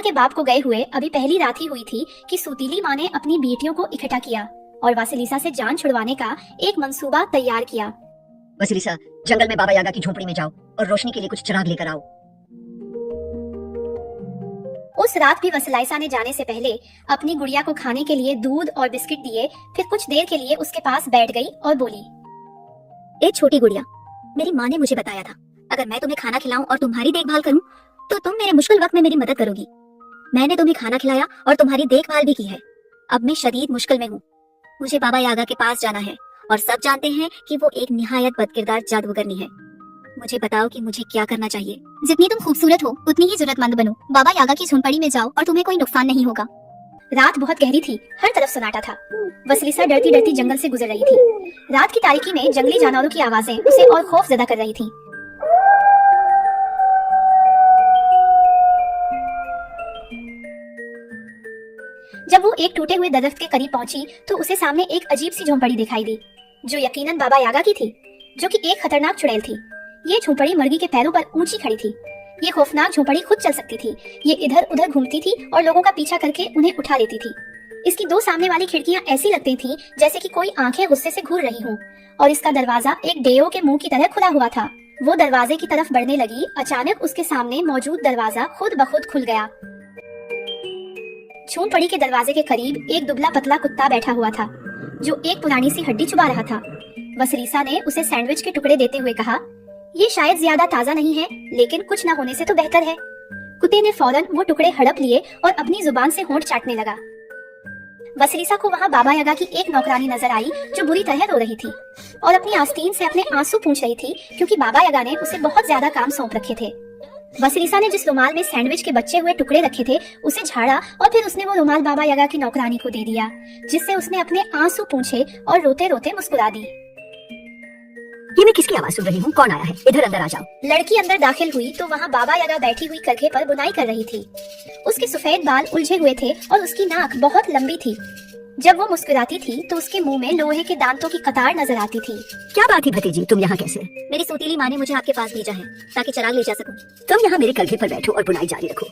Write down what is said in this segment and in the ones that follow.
वसलीसा के बाप को गए हुए अभी पहली रात ही हुई थी कि सूतीली माँ ने अपनी बेटियों को इकट्ठा किया और वसलीसा से जान छुड़वाने का एक मंसूबा तैयार किया। वसलीसा, जंगल में बाबा यागा की झोपड़ी में जाओ और रोशनी के लिए कुछ चिराग लेकर आओ। उस रात भी वसलीसा ने जाने से पहले अपनी गुड़िया को खाने के लिए दूध और बिस्किट दिए। फिर कुछ देर के लिए उसके पास बैठ गई और बोली, ए छोटी गुड़िया, मेरी माँ ने मुझे बताया था अगर मैं तुम्हें खाना खिलाऊं और तुम्हारी देखभाल करूं तो तुम मेरे मुश्किल वक्त में मेरी मदद करोगी। मैंने तुम्हें खाना खिलाया और तुम्हारी देखभाल भी की है। अब मैं शदीद मुश्किल में हूँ। मुझे बाबा यागा के पास जाना है और सब जानते हैं कि वो एक निहायत बदकिरदार जादूगरनी है। मुझे बताओ कि मुझे क्या करना चाहिए। जितनी तुम खूबसूरत हो उतनी ही जरूरतमंद बनो। बाबा यागा की झोंपड़ी में जाओ और तुम्हें कोई नुकसान नहीं होगा। रात बहुत गहरी थी, हर तरफ सन्नाटा था। वसलीसा डरती डरती जंगल से गुजर रही थी। रात की तारीकी में जंगली जानवरों की आवाजें उसे और खौफजदा कर रही थी। जब वो एक टूटे हुए दरख्त के करीब पहुंची तो उसे सामने एक अजीब सी झोंपड़ी दिखाई दी, जो यकीनन बाबा यागा की थी, जो कि एक खतरनाक चुड़ैल थी। ये झोंपड़ी मुर्गी के पैरों पर ऊंची खड़ी थी। ये खौफनाक झोंपड़ी खुद चल सकती थी। ये इधर उधर घूमती थी और लोगों का पीछा करके उन्हें उठा लेती थी। इसकी दो सामने वाली खिड़कियां ऐसी लगती थीं जैसे कि कोई आंखें गुस्से से घूर रही हों, और इसका दरवाजा एक डेयो के मुंह की तरह खुला हुआ था। वो दरवाजे की तरफ बढ़ने लगी। अचानक उसके सामने मौजूद दरवाजा खुद ब खुद खुल गया। झोंपड़ी के दरवाजे के करीब एक दुबला पतला कुत्ता बैठा हुआ था, जो एक पुरानी सी हड्डी चबा रहा था। वसलीसा ने उसे सैंडविच के टुकड़े देते हुए कहा, ये शायद ज्यादा ताजा नहीं है, लेकिन कुछ न होने से तो बेहतर है। कुत्ते ने फौरन वो टुकड़े हड़प लिए और अपनी जुबान से होंठ चाटने लगा। वसलीसा को वहाँ बाबा यागा की एक नौकरानी नजर आई, जो बुरी तरह रो रही थी और अपनी आस्तीन से अपने आंसू पूंछ रही थी, क्योंकि बाबा यागा ने उसे बहुत ज्यादा काम सौंप रखे थे। वसलीसा ने जिस रुमाल में सैंडविच के बचे हुए टुकड़े रखे थे उसे झाड़ा और फिर उसने वो रुमाल बाबा यागा की नौकरानी को दे दिया, जिससे उसने अपने आंसू पूंछे और रोते रोते मुस्कुरा दी। ये मैं किसकी आवाज सुन रही हूँ? कौन आया है? इधर अंदर आ जाओ। लड़की अंदर दाखिल हुई तो वहाँ बाबा यागा बैठी हुई करघे पर बुनाई कर रही थी। उसके सफेद बाल उलझे हुए थे और उसकी नाक बहुत लंबी थी। जब वो मुस्कुराती थी तो उसके मुंह में लोहे के दांतों की कतार नजर आती थी। क्या बात है भतीजी, तुम यहाँ कैसे? मेरी सूतीली माँ ने मुझे आपके पास भेजा है ताकि चिराग ले जा सकूं। तुम यहाँ मेरे करघे पर बैठो और बुनाई जारी रखो,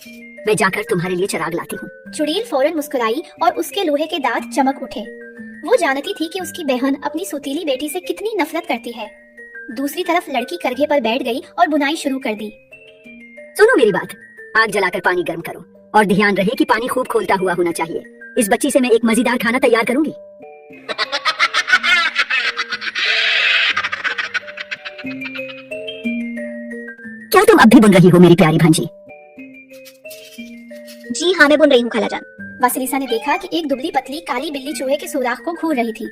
मैं जाकर तुम्हारे लिए चिराग लाती हूँ। चुड़ैल फौरन मुस्कुराई और उसके लोहे के दांत चमक उठे। वो जानती थी कि उसकी बहन अपनी सूतीली बेटी से कितनी नफरत करती है। दूसरी तरफ लड़की करघे पर बैठ गई और बुनाई शुरू कर दी। सुनो मेरी बात, आग जलाकर पानी गर्म करो और ध्यान रहे कि पानी खूब खोलता हुआ होना चाहिए। इस बच्ची से मैं एक मजेदार खाना तैयार करूंगी। क्या तुम अब भी बुन रही हो मेरी प्यारी भांजी? जी हाँ, मैं बुन रही हूँ खालाजान। वसलीसा ने देखा कि एक दुबली पतली काली बिल्ली चूहे के सुराख को घूर रही थी।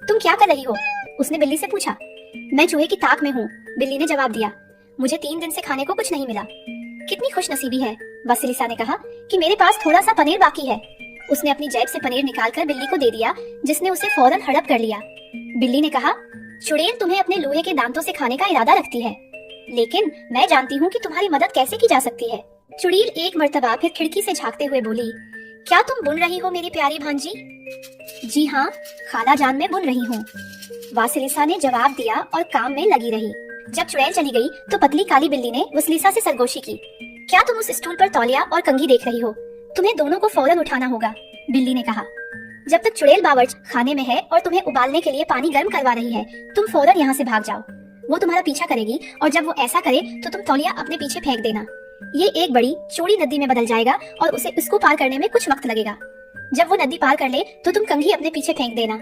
तुम क्या कर रही हो? उसने बिल्ली से पूछा। मैं चूहे की ताक में हूँ, बिल्ली ने जवाब दिया। मुझे 3 दिन से खाने को कुछ नहीं मिला। कितनी खुशनसीबी है, वसलीसा ने कहा, कि मेरे पास थोड़ा सा पनीर बाकी है। उसने अपनी जेब से पनीर निकालकर बिल्ली को दे दिया, जिसने उसे फौरन हड़प कर लिया। बिल्ली ने कहा, चुड़ैल तुम्हें अपने लोहे के दांतों से खाने का इरादा रखती है, लेकिन मैं जानती हूँ कि तुम्हारी मदद कैसे की जा सकती है। चुड़ैल एक मर्तबा फिर खिड़की से झांकते हुए बोली, क्या तुम बुन रही हो मेरी प्यारी भांजी? जी हाँ खाला जान, मैं बुन रही हूँ, वसलीसा ने जवाब दिया और काम में लगी रही। जब चुड़ैल चली गई तो पतली काली बिल्ली ने वसलीसा से सरगोशी की। क्या तुम उस स्टूल पर तौलिया और कंघी देख रही हो? तुम्हें दोनों को फौरन उठाना होगा, बिल्ली ने कहा। जब तक चुड़ैल बावर्च खाने में है और तुम्हें उबालने के लिए पानी गर्म करवा रही है, तुम फौरन यहाँ से भाग जाओ। वो तुम्हारा पीछा करेगी और जब वो ऐसा करे तो तुम तौलिया अपने पीछे फेंक देना। ये एक बड़ी चौड़ी नदी में बदल जाएगा और उसे इसको पार करने में कुछ वक्त लगेगा। जब वो नदी पार कर ले तो तुम कंघी अपने पीछे फेंक देना।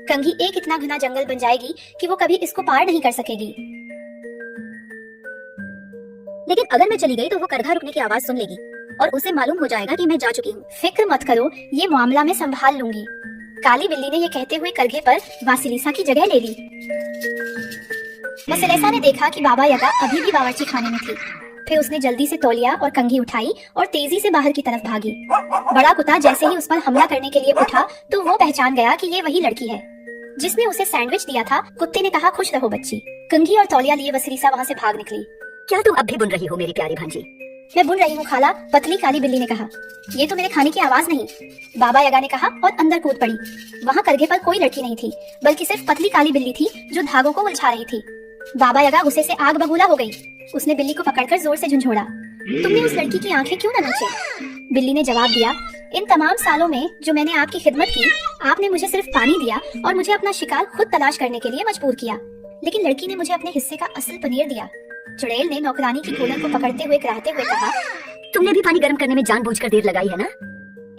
कंघी एक इतना घना जंगल बन जाएगी कि वो कभी इसको पार नहीं कर सकेगी। लेकिन अगर मैं चली गई तो वो करघा रुकने की आवाज सुन लेगी और उसे मालूम हो जाएगा कि मैं जा चुकी हूँ। फिक्र मत करो, ये मामला मैं संभाल लूंगी। काली बिल्ली ने ये कहते हुए करघे पर वसलीसा की जगह ले ली। वसलीसा ने देखा कि बाबा यागा अभी भी बावर्ची खाने में थी। फिर उसने जल्दी से तौलिया और कंघी उठाई और तेजी से बाहर की तरफ भागी। बड़ा कुत्ता जैसे ही उस पर हमला करने के लिए उठा तो वो पहचान गया कि ये वही लड़की है जिसने उसे सैंडविच दिया था। कुत्ते ने कहा, खुश रहो बच्ची। कंघी और तौलिया लिए वसलीसा वहाँ से भाग निकली। क्या तुम अब भी बुन रही हो मेरी प्यारी भांजी? मैं बुन रही हूँ खाला, पतली काली बिल्ली ने कहा। ये तो मेरे खाने की आवाज नहीं, बाबा यागा ने कहा और अंदर कूद पड़ी। वहाँ करघे पर कोई लड़की नहीं थी, बल्कि सिर्फ पतली काली बिल्ली थी जो धागों को उलझा रही थी। बाबा यागा गुस्से से आग बबूला हो गई। उसने बिल्ली को पकड़कर जोर से झंझोड़ा। तुमने उस लड़की की आंखें क्यों न नोचे? बिल्ली ने जवाब दिया, इन तमाम सालों में जो मैंने आपकी खिदमत की, आपने मुझे सिर्फ पानी दिया और मुझे अपना शिकार खुद तलाश करने के लिए मजबूर किया। लेकिन लड़की ने मुझे अपने हिस्से का असल पनीर दिया। चुड़ैल ने नौकरानी की कूलर को पकड़ते हुए कराहते हुए कहा, तुमने भी पानी गर्म करने में जानबूझकर देर लगाई है ना?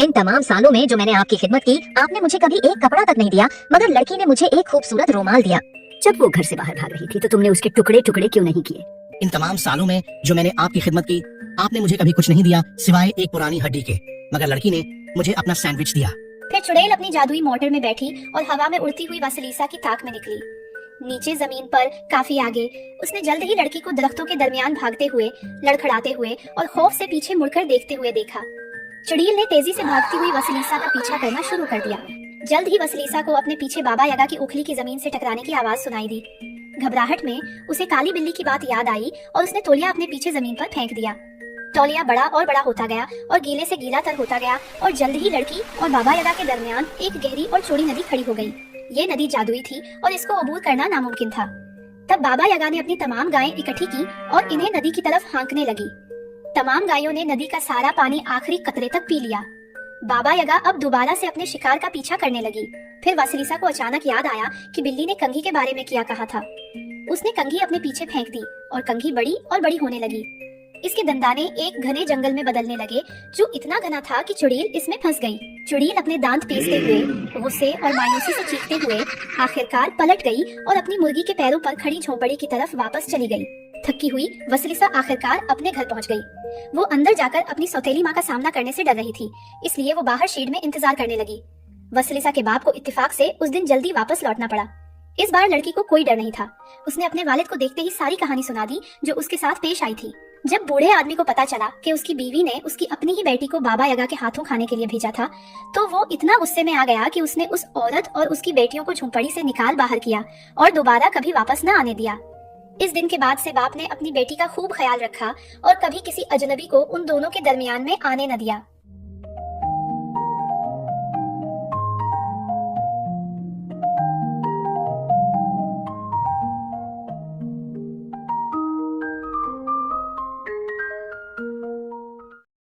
इन तमाम सालों में जो मैंने आपकी खिदमत की, आपने मुझे कभी एक कपड़ा तक नहीं दिया, मगर लड़की ने मुझे एक खूबसूरत रुमाल दिया। जब वो घर से बाहर भाग रही थी तो तुमने उसके टुकड़े टुकड़े क्यों नहीं किए? इन तमाम सालों में जो मैंने आपकी खिदमत की, आपने मुझे कभी कुछ नहीं दिया सिवाय एक पुरानी हड्डी के, मगर लड़की ने मुझे अपना सैंडविच दिया। फिर चुड़ैल अपनी जादुई मोटर में बैठी और हवा में उड़ती हुई वसलीसा की ताक में निकली। नीचे जमीन पर काफी आगे उसने जल्द ही लड़की को दरख्तों के दरमियान भागते हुए, लड़खड़ाते हुए और खौफ से पीछे मुड़कर देखते हुए देखा। चुड़ैल ने तेजी से भागती हुई वसलीसा का पीछा करना शुरू कर दिया। जल्द ही वसलीसा को अपने पीछे बाबा यागा की उखली की जमीन से टकराने की आवाज सुनाई दी। घबराहट में उसे काली बिल्ली की बात याद आई और उसने तौलिया अपने पीछे जमीन पर फेंक दिया। तौलिया बड़ा और बड़ा होता गया और गीले से गीला तर होता गया और जल्द ही लड़की और बाबा यागा के दरमियान एक गहरी और चौड़ी नदी खड़ी हो गई। ये नदी जादुई थी और इसको अबूर करना नामुमकिन था। तब बाबा यागा ने अपनी तमाम गायें इकट्ठी की और इन्हें नदी की तरफ हाँकने लगी। तमाम गायों ने नदी का सारा पानी आखिरी कतरे तक पी लिया। बाबा यागा अब दोबारा से अपने शिकार का पीछा करने लगी। फिर वसलीसा को अचानक याद आया कि बिल्ली ने कंघी के बारे में क्या कहा था। उसने कंघी अपने पीछे फेंक दी और कंघी बड़ी और बड़ी होने लगी। इसके दंदाने एक घने जंगल में बदलने लगे, जो इतना घना था कि चुड़ैल इसमें फंस गई। चुड़ैल अपने दांत पीसते हुए, गुस्से और मायूसी से चीखते हुए आखिरकार पलट गई और अपनी मुर्गी के पैरों पर खड़ी झोंपड़ी की तरफ वापस चली गई। थकी हुई वसलीसा आखिरकार अपने घर पहुंच गई। वो अंदर जाकर अपनी सौतेली माँ का सामना करने से डर रही थी, इसलिए वो बाहर शेड में इंतजार करने लगी। वसलीसा के बाप को इत्तेफाक से उस दिन जल्दी वापस लौटना पड़ा। इस बार लड़की को कोई डर नहीं था। उसने अपने वालिद को देखते ही सारी कहानी सुना दी जो उसके साथ पेश आई थी। जब बूढ़े आदमी को पता चला कि उसकी बीवी ने उसकी अपनी ही बेटी को बाबा यागा के हाथों खाने के लिए भेजा था, तो वो इतना गुस्से में आ गया कि उसने उस औरत और उसकी बेटियों को झोंपड़ी से निकाल बाहर किया और दोबारा कभी वापस न आने दिया। इस दिन के बाद से बाप ने अपनी बेटी का खूब ख्याल रखा और कभी किसी अजनबी को उन दोनों के दरमियान में आने न दिया।